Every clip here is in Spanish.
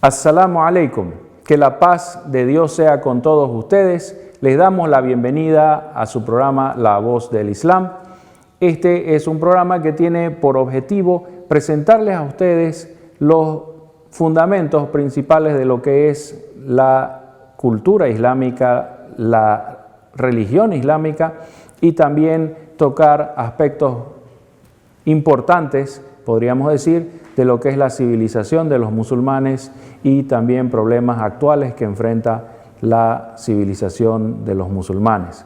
Assalamu alaikum, que la paz de Dios sea con todos ustedes. Les damos la bienvenida a su programa La Voz del Islam. Este es un programa que tiene por objetivo presentarles a ustedes los fundamentos principales de lo que es la cultura islámica, la religión islámica y también tocar aspectos importantes, podríamos decir, de lo que es la civilización de los musulmanes y también problemas actuales que enfrenta la civilización de los musulmanes.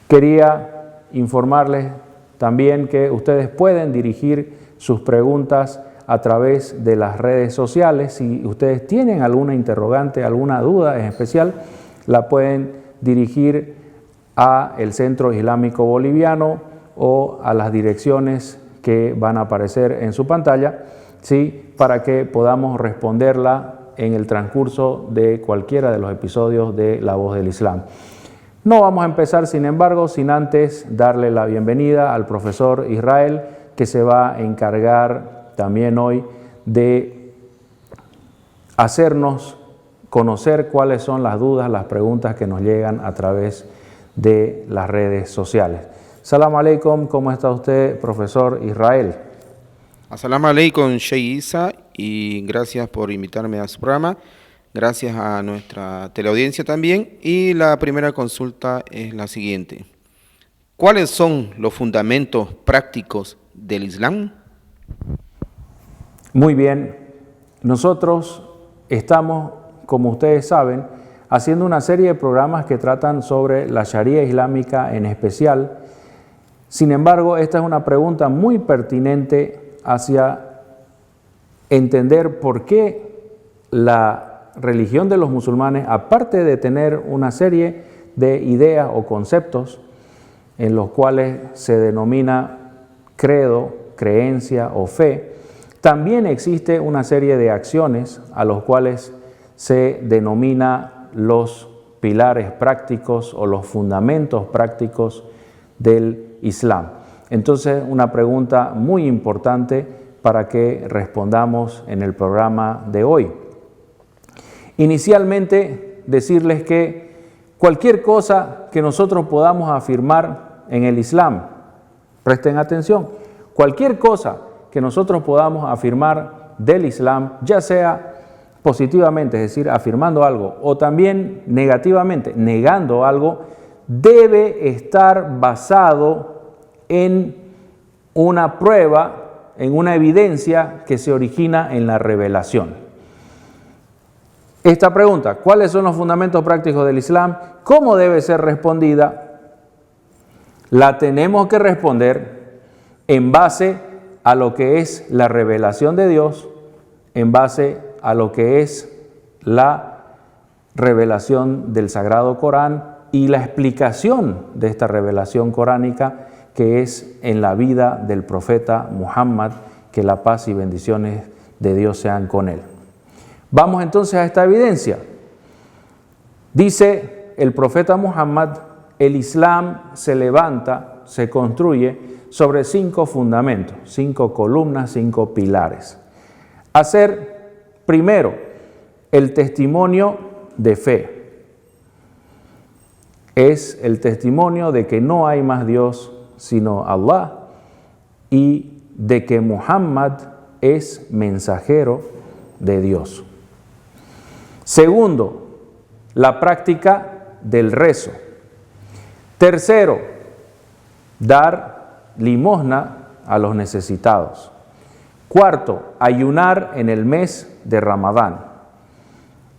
Quería informarles también que ustedes pueden dirigir sus preguntas a través de las redes sociales. Si ustedes tienen alguna interrogante, alguna duda en especial, la pueden dirigir a el Centro Islámico Boliviano o a las direcciones que van a aparecer en su pantalla, ¿sí? Para que podamos responderla en el transcurso de cualquiera de los episodios de La Voz del Islam. No vamos a empezar, sin embargo, sin antes darle la bienvenida al profesor Israel, que se va a encargar también hoy de hacernos conocer cuáles son las dudas, las preguntas que nos llegan a través de las redes sociales. Salam alaikum, ¿cómo está usted, profesor Israel? Assalamu alaikum, Sheikh Isa, y gracias por invitarme a su programa. Gracias a nuestra teleaudiencia también. Y la primera consulta es la siguiente. ¿Cuáles son los fundamentos prácticos del Islam? Muy bien. Nosotros estamos, como ustedes saben, haciendo una serie de programas que tratan sobre la Sharia islámica en especial. Sin embargo, esta es una pregunta muy pertinente hacia entender por qué la religión de los musulmanes, aparte de tener una serie de ideas o conceptos en los cuales se denomina credo, creencia o fe, también existe una serie de acciones a los cuales se denomina los pilares prácticos o los fundamentos prácticos del Islam. Entonces, una pregunta muy importante para que respondamos en el programa de hoy. Inicialmente, decirles que cualquier cosa que nosotros podamos afirmar en el Islam, presten atención, cualquier cosa que nosotros podamos afirmar del Islam, ya sea positivamente, es decir, afirmando algo, o también negativamente, negando algo, debe estar basado en una prueba, en una evidencia que se origina en la revelación. Esta pregunta, ¿cuáles son los fundamentos prácticos del Islam? ¿Cómo debe ser respondida? La tenemos que responder en base a lo que es la revelación de Dios, en base a lo que es la revelación del Sagrado Corán y la explicación de esta revelación coránica que es en la vida del profeta Muhammad, que la paz y bendiciones de Dios sean con él. Vamos entonces a esta evidencia. Dice el profeta Muhammad, el Islam se levanta, se construye sobre 5 fundamentos, 5 columnas, 5 pilares. Hacer primero el testimonio de fe. Es el testimonio de que no hay más Dios sino Allah y de que Muhammad es mensajero de Dios. Segundo, la práctica del rezo. Tercero, dar limosna a los necesitados. Cuarto, ayunar en el mes de Ramadán.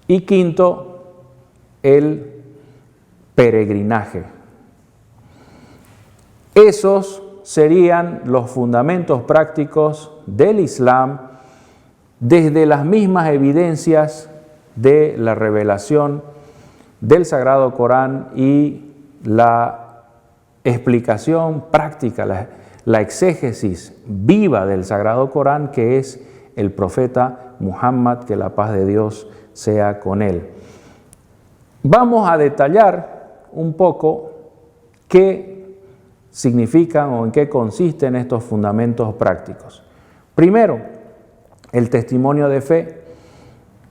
Y quinto, el peregrinaje. Esos serían los fundamentos prácticos del Islam desde las mismas evidencias de la revelación del Sagrado Corán y la explicación práctica, la exégesis viva del Sagrado Corán, que es el profeta Muhammad, que la paz de Dios sea con él. Vamos a detallar un poco qué significan o en qué consisten estos fundamentos prácticos. Primero, el testimonio de fe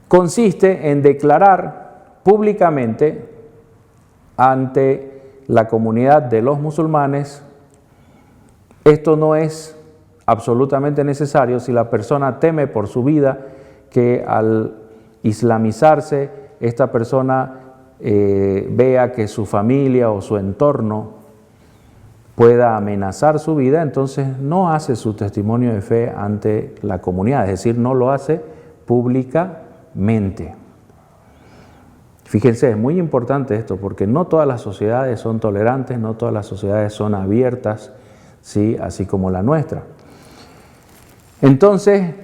consiste en declarar públicamente ante la comunidad de los musulmanes. Esto no es absolutamente necesario si la persona teme por su vida que al islamizarse esta persona vea que su familia o su entorno pueda amenazar su vida, entonces no hace su testimonio de fe ante la comunidad, es decir, no lo hace públicamente. Fíjense, es muy importante esto porque no todas las sociedades son tolerantes, no todas las sociedades son abiertas, ¿sí? Así como la nuestra. Entonces,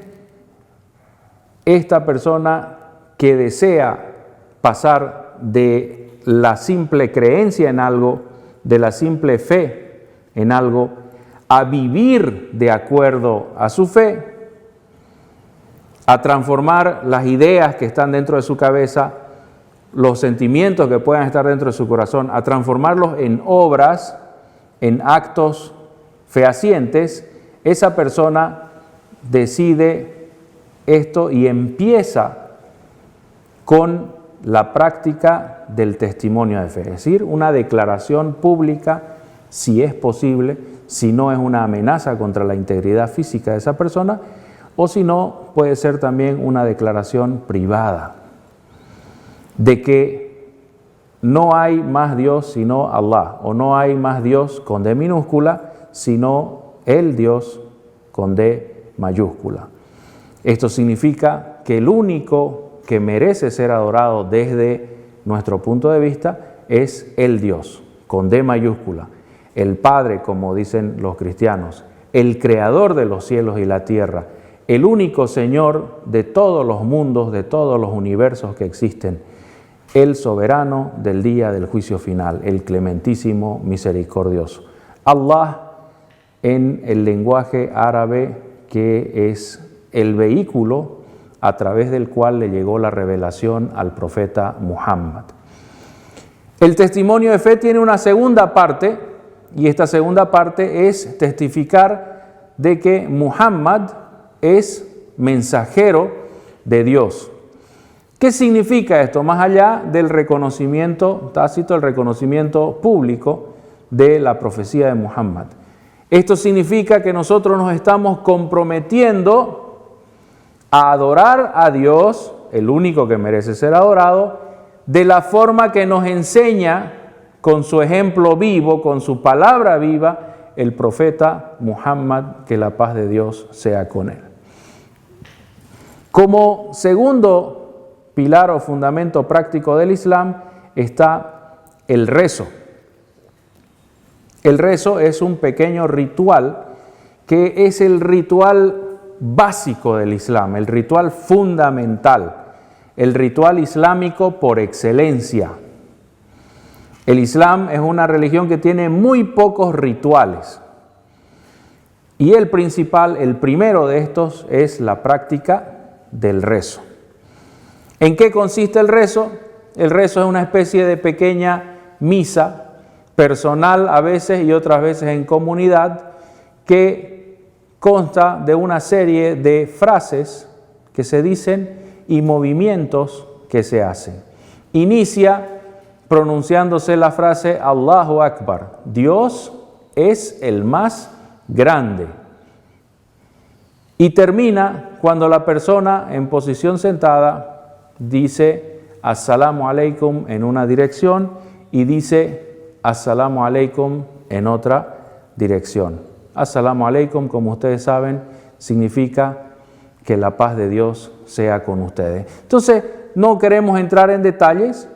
esta persona que desea pasar de la simple creencia en algo, de la simple fe en algo, a vivir de acuerdo a su fe, a transformar las ideas que están dentro de su cabeza, los sentimientos que puedan estar dentro de su corazón, a transformarlos en obras, en actos fehacientes, esa persona decide esto y empieza con la práctica del testimonio de fe, es decir, una declaración pública, si es posible, si no es una amenaza contra la integridad física de esa persona, o si no, puede ser también una declaración privada de que no hay más Dios sino Allah, o no hay más Dios con D minúscula, sino el Dios con D mayúscula. Esto significa que el único que merece ser adorado desde nuestro punto de vista es el Dios, con D mayúscula, el Padre, como dicen los cristianos, el Creador de los cielos y la tierra, el único Señor de todos los mundos, de todos los universos que existen, el soberano del día del juicio final, el clementísimo misericordioso. Allah, en el lenguaje árabe, que es el vehículo a través del cual le llegó la revelación al profeta Muhammad. El testimonio de fe tiene una segunda parte, y esta segunda parte es testificar de que Muhammad es mensajero de Dios. ¿Qué significa esto? Más allá del reconocimiento tácito, el reconocimiento público de la profecía de Muhammad. Esto significa que nosotros nos estamos comprometiendo a adorar a Dios, el único que merece ser adorado, de la forma que nos enseña con su ejemplo vivo, con su palabra viva, el profeta Muhammad, que la paz de Dios sea con él. Como segundo pilar o fundamento práctico del Islam está el rezo. El rezo es un pequeño ritual que es el ritual básico del Islam, el ritual fundamental, el ritual islámico por excelencia. El Islam es una religión que tiene muy pocos rituales y el principal, el primero de estos es la práctica del rezo. ¿En qué consiste el rezo? El rezo es una especie de pequeña misa personal a veces y otras veces en comunidad que consta de una serie de frases que se dicen y movimientos que se hacen. Inicia pronunciándose la frase Allahu Akbar, Dios es el más grande. Y termina cuando la persona en posición sentada dice Assalamu alaikum en una dirección y dice Assalamu alaikum en otra dirección. Assalamu alaikum, como ustedes saben, significa que la paz de Dios sea con ustedes. Entonces, no queremos entrar en detalles,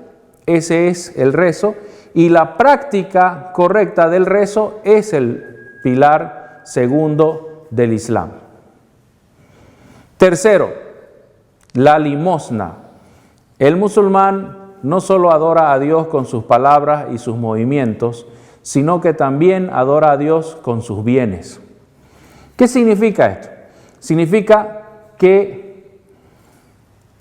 ese es el rezo, y la práctica correcta del rezo es el pilar segundo del Islam. Tercero, la limosna. El musulmán no solo adora a Dios con sus palabras y sus movimientos, sino que también adora a Dios con sus bienes. ¿Qué significa esto? Significa que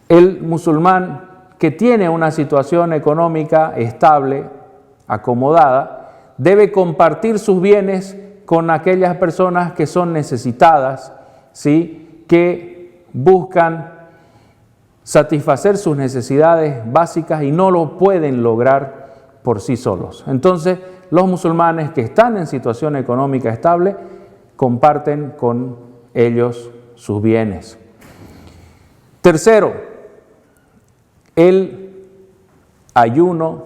el musulmán que tiene una situación económica estable, acomodada, debe compartir sus bienes con aquellas personas que son necesitadas, ¿sí? Que buscan satisfacer sus necesidades básicas y no lo pueden lograr por sí solos. Entonces, los musulmanes que están en situación económica estable comparten con ellos sus bienes. Tercero, el ayuno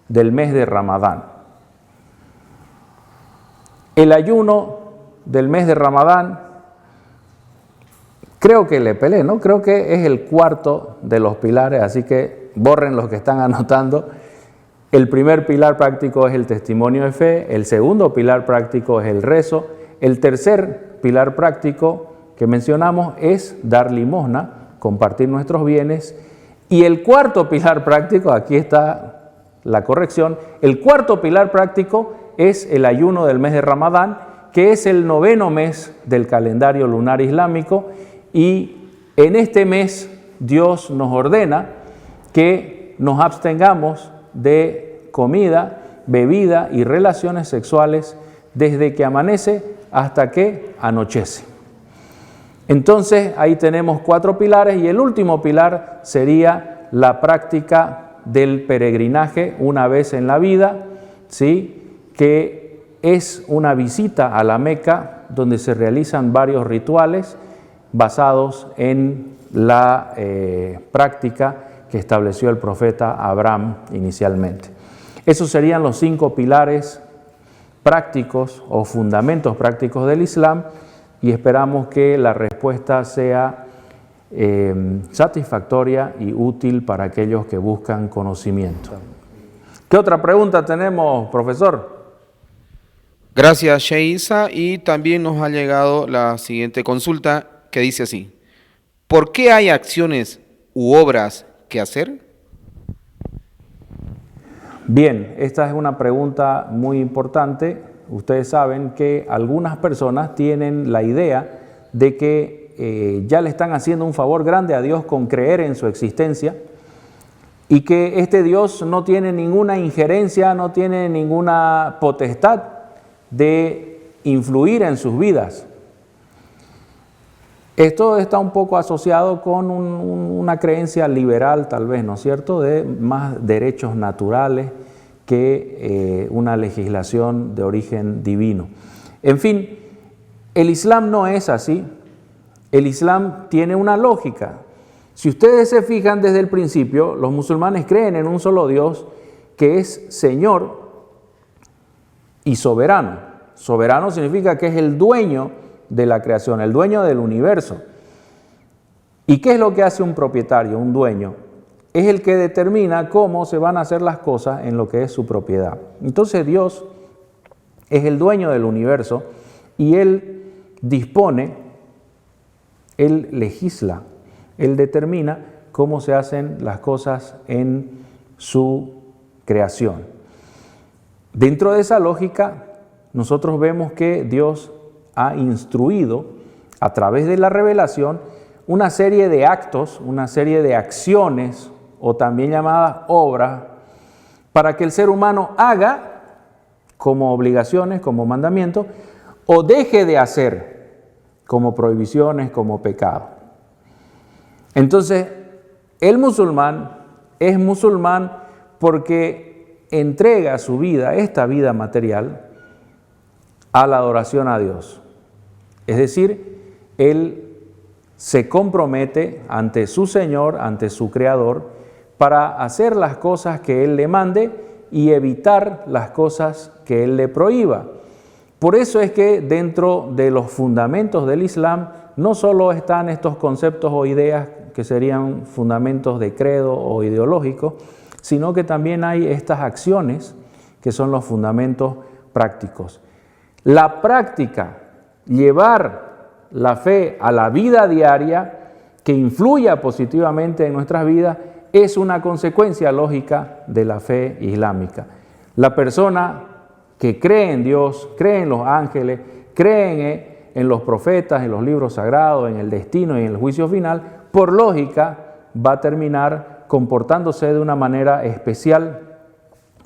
del mes de Ramadán. El ayuno del mes de Ramadán, creo que le peleé, ¿no? Creo que es el cuarto de los pilares, así que borren los que están anotando. El primer pilar práctico es el testimonio de fe, el segundo pilar práctico es el rezo, el tercer pilar práctico que mencionamos es dar limosna, compartir nuestros bienes, y el cuarto pilar práctico, aquí está la corrección, el cuarto pilar práctico es el ayuno del mes de Ramadán, que es el 9º mes del calendario lunar islámico, y en este mes Dios nos ordena que nos abstengamos de comida, bebida y relaciones sexuales desde que amanece hasta que anochece. Entonces ahí tenemos 4 pilares y el último pilar sería la práctica del peregrinaje una vez en la vida, ¿sí? Que es una visita a la Meca donde se realizan varios rituales basados en la práctica que estableció el profeta Abraham inicialmente. Esos serían los 5 pilares prácticos o fundamentos prácticos del Islam y esperamos que la respuesta sea satisfactoria y útil para aquellos que buscan conocimiento. ¿Qué otra pregunta tenemos, profesor? Gracias, Sheikh Isa. Y también nos ha llegado la siguiente consulta que dice así: ¿por qué hay acciones u obras que hacer? Bien, esta es una pregunta muy importante. Ustedes saben que algunas personas tienen la idea de que ya le están haciendo un favor grande a Dios con creer en su existencia y que este Dios no tiene ninguna injerencia, no tiene ninguna potestad de influir en sus vidas. Esto está un poco asociado con una creencia liberal, tal vez, ¿no es cierto?, de más derechos naturales que una legislación de origen divino. En fin, el Islam no es así. El Islam tiene una lógica. Si ustedes se fijan desde el principio, los musulmanes creen en un solo Dios que es Señor y soberano. Soberano significa que es el dueño de la creación, el dueño del universo. ¿Y qué es lo que hace un propietario, un dueño? Es el que determina cómo se van a hacer las cosas en lo que es su propiedad. Entonces Dios es el dueño del universo y Él dispone, Él legisla, Él determina cómo se hacen las cosas en su creación. Dentro de esa lógica, nosotros vemos que Dios ha instruido a través de la revelación una serie de actos, una serie de acciones o también llamadas obras para que el ser humano haga como obligaciones, como mandamientos, o deje de hacer como prohibiciones, como pecado. Entonces, el musulmán es musulmán porque entrega su vida, esta vida material, a la adoración a Dios. Es decir, él se compromete ante su Señor, ante su Creador, para hacer las cosas que Él le mande y evitar las cosas que Él le prohíba. Por eso es que dentro de los fundamentos del Islam no solo están estos conceptos o ideas que serían fundamentos de credo o ideológicos, sino que también hay estas acciones que son los fundamentos prácticos. La práctica, llevar la fe a la vida diaria que influya positivamente en nuestras vidas, es una consecuencia lógica de la fe islámica. La persona que cree en Dios, cree en los ángeles, cree en los profetas, en los libros sagrados, en el destino y en el juicio final, por lógica va a terminar comportándose de una manera especial,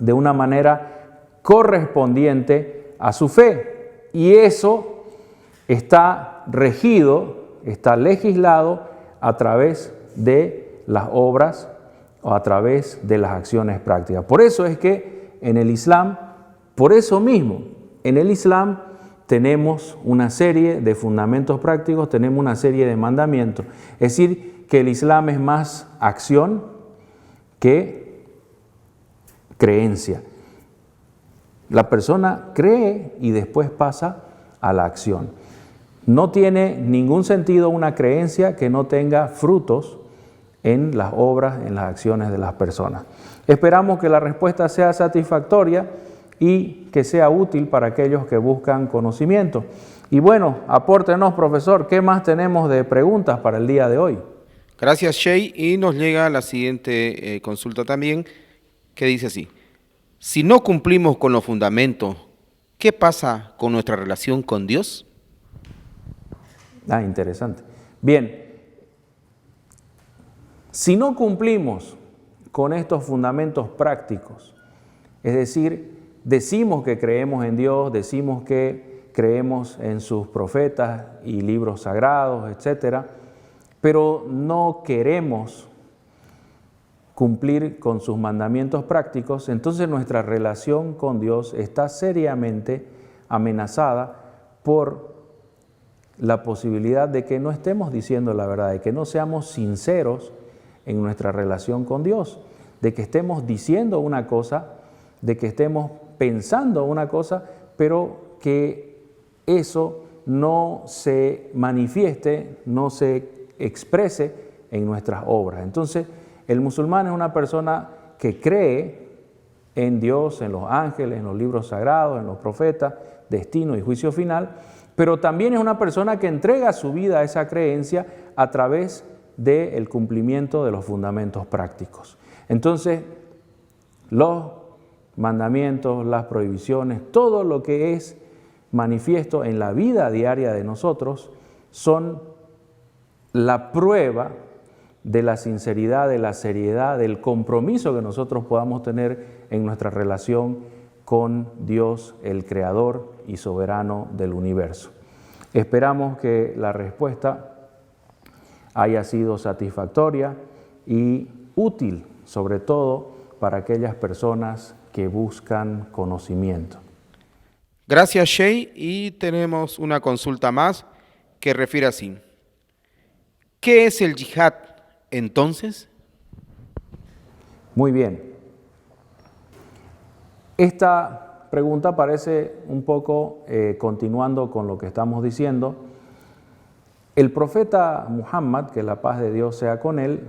de una manera correspondiente a su fe. Y eso está regido, está legislado a través de las obras o a través de las acciones prácticas. Por eso es que en el Islam, por eso mismo, en el Islam tenemos una serie de fundamentos prácticos, tenemos una serie de mandamientos. Es decir, que el Islam es más acción que creencia. La persona cree y después pasa a la acción. No tiene ningún sentido una creencia que no tenga frutos en las obras, en las acciones de las personas. Esperamos que la respuesta sea satisfactoria y que sea útil para aquellos que buscan conocimiento. Y bueno, apórtenos, profesor, ¿qué más tenemos de preguntas para el día de hoy? Gracias, Shay. Y nos llega la siguiente consulta también, que dice así: si no cumplimos con los fundamentos, ¿qué pasa con nuestra relación con Dios? Interesante. Bien, si no cumplimos con estos fundamentos prácticos, es decir, decimos que creemos en Dios, decimos que creemos en sus profetas y libros sagrados, etcétera, pero no queremos cumplir con sus mandamientos prácticos, entonces nuestra relación con Dios está seriamente amenazada por la posibilidad de que no estemos diciendo la verdad, de que no seamos sinceros en nuestra relación con Dios, de que estemos diciendo una cosa, de que estemos pensando una cosa, pero que eso no se manifieste, no se exprese en nuestras obras. Entonces, el musulmán es una persona que cree en Dios, en los ángeles, en los libros sagrados, en los profetas, destino y juicio final, pero también es una persona que entrega su vida a esa creencia a través del cumplimiento de los fundamentos prácticos. Entonces, los mandamientos, las prohibiciones, todo lo que es manifiesto en la vida diaria de nosotros son la prueba de la sinceridad, de la seriedad, del compromiso que nosotros podamos tener en nuestra relación con Dios, el Creador y Soberano del universo. Esperamos que la respuesta haya sido satisfactoria y útil, sobre todo para aquellas personas que buscan conocimiento. Gracias, Shay. Y tenemos una consulta más que refiere así: ¿qué es el yihad entonces? Muy bien. Esta pregunta parece un poco continuando con lo que estamos diciendo. El profeta Muhammad, que la paz de Dios sea con él,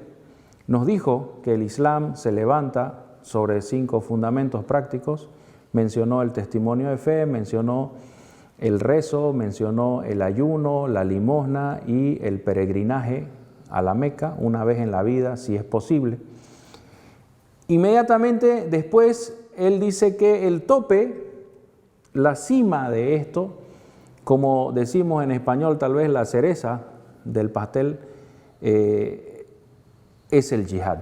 nos dijo que el Islam se levanta sobre 5 fundamentos prácticos. Mencionó el testimonio de fe, mencionó el rezo, mencionó el ayuno, la limosna y el peregrinaje a la Meca una vez en la vida, si es posible. Inmediatamente después, él dice que el tope, la cima de esto, como decimos en español, tal vez la cereza del pastel, es el yihad.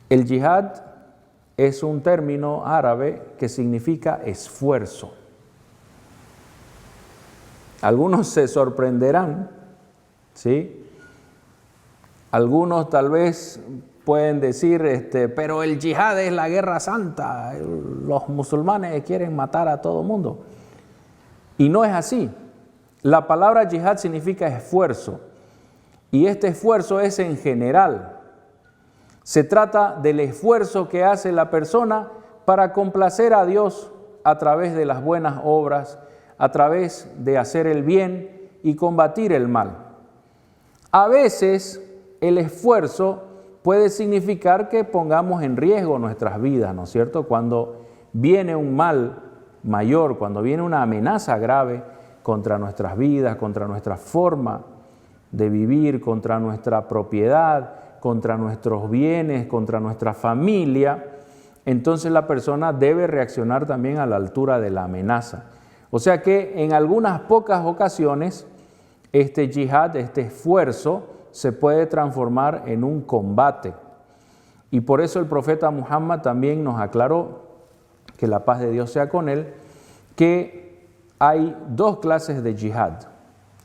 El yihad es un término árabe que significa esfuerzo. Algunos se sorprenderán, ¿sí? Algunos tal vez pueden decir, pero el yihad es la guerra santa, los musulmanes quieren matar a todo mundo. Y no es así. La palabra yihad significa esfuerzo, y este esfuerzo es en general. Se trata del esfuerzo que hace la persona para complacer a Dios a través de las buenas obras, a través de hacer el bien y combatir el mal. A veces el esfuerzo puede significar que pongamos en riesgo nuestras vidas, ¿no es cierto? Cuando viene un mal mayor, cuando viene una amenaza grave contra nuestras vidas, contra nuestra forma de vivir, contra nuestra propiedad, contra nuestros bienes, contra nuestra familia, entonces la persona debe reaccionar también a la altura de la amenaza. O sea que en algunas pocas ocasiones este yihad, este esfuerzo, se puede transformar en un combate. Y por eso el profeta Muhammad también nos aclaró, que la paz de Dios sea con él, que hay 2 clases de yihad.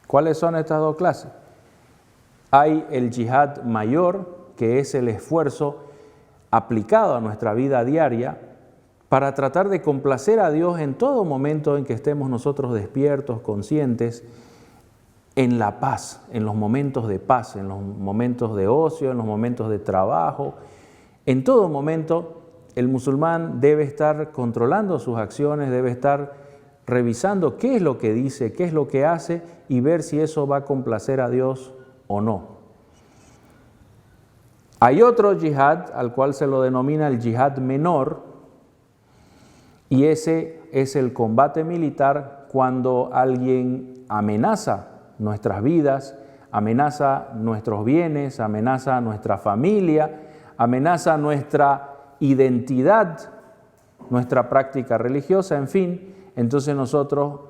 ¿Cuáles son estas 2 clases? Hay el yihad mayor, que es el esfuerzo aplicado a nuestra vida diaria para tratar de complacer a Dios en todo momento en que estemos nosotros despiertos, conscientes, en la paz, en los momentos de paz, en los momentos de ocio, en los momentos de trabajo. En todo momento el musulmán debe estar controlando sus acciones, debe estar revisando qué es lo que dice, qué es lo que hace y ver si eso va a complacer a Dios o no. Hay otro yihad al cual se lo denomina el yihad menor, y ese es el combate militar cuando alguien amenaza nuestras vidas, amenaza nuestros bienes, amenaza nuestra familia, amenaza nuestra identidad, nuestra práctica religiosa, en fin. Entonces nosotros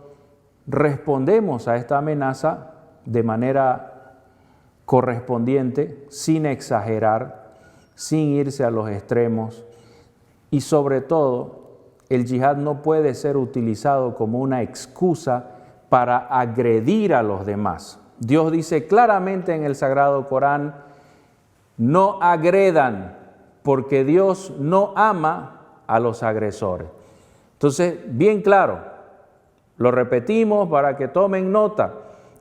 respondemos a esta amenaza de manera correspondiente, sin exagerar, sin irse a los extremos, y sobre todo, el yihad no puede ser utilizado como una excusa para agredir a los demás. Dios dice claramente en el Sagrado Corán, no agredan, porque Dios no ama a los agresores. Entonces, bien claro, lo repetimos para que tomen nota.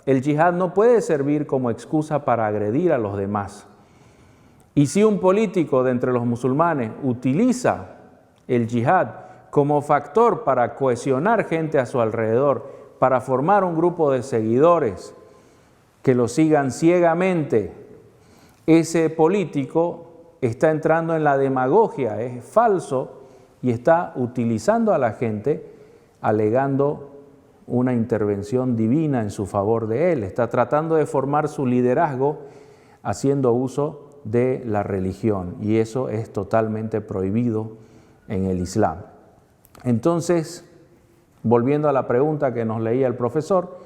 El yihad no puede servir como excusa para agredir a los demás. Y si un político de entre los musulmanes utiliza el yihad como factor para cohesionar gente a su alrededor, para formar un grupo de seguidores que lo sigan ciegamente, ese político está entrando en la demagogia, es falso y está utilizando a la gente alegando una intervención divina en su favor de él. Está tratando de formar su liderazgo haciendo uso de la religión, y eso es totalmente prohibido en el Islam. Entonces, volviendo a la pregunta que nos leía el profesor,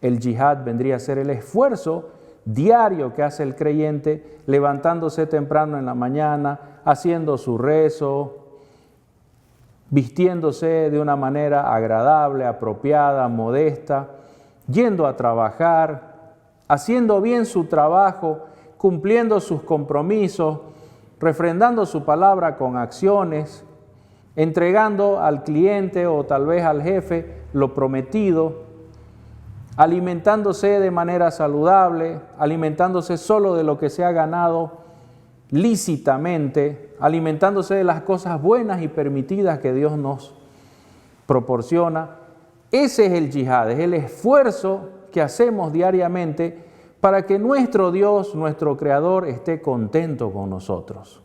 el yihad vendría a ser el esfuerzo diario que hace el creyente, levantándose temprano en la mañana, haciendo su rezo, vistiéndose de una manera agradable, apropiada, modesta, yendo a trabajar, haciendo bien su trabajo, cumpliendo sus compromisos, refrendando su palabra con acciones, entregando al cliente o tal vez al jefe lo prometido, alimentándose de manera saludable, alimentándose solo de lo que se ha ganado lícitamente, alimentándose de las cosas buenas y permitidas que Dios nos proporciona. Ese es el yihad, es el esfuerzo que hacemos diariamente para que nuestro Dios, nuestro Creador, esté contento con nosotros.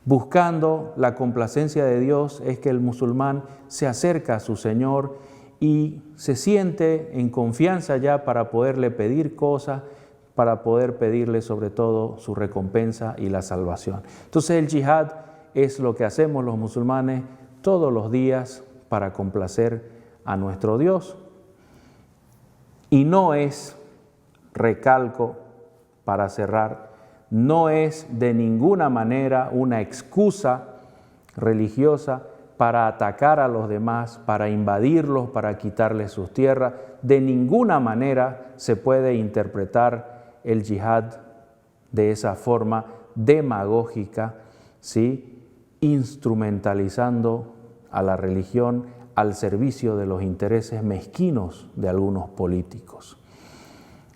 Buscando la complacencia de Dios es que el musulmán se acerca a su Señor y se siente en confianza ya para poderle pedir cosas, para poder pedirle sobre todo su recompensa y la salvación. Entonces el yihad es lo que hacemos los musulmanes todos los días para complacer a nuestro Dios. Y no es, recalco para cerrar, no es de ninguna manera una excusa religiosa para atacar a los demás, para invadirlos, para quitarles sus tierras. De ninguna manera se puede interpretar el yihad de esa forma demagógica, ¿sí? Instrumentalizando a la religión al servicio de los intereses mezquinos de algunos políticos.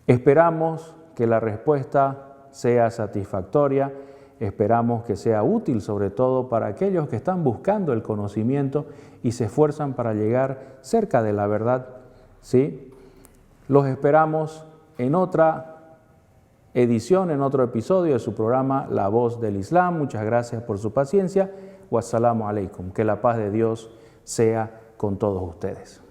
Esperamos que la respuesta sea satisfactoria, esperamos que sea útil sobre todo para aquellos que están buscando el conocimiento y se esfuerzan para llegar cerca de la verdad, ¿sí? Los esperamos en otra edición, en otro episodio de su programa La Voz del Islam. Muchas gracias por su paciencia. Wassalamu alaikum. Que la paz de Dios sea con todos ustedes.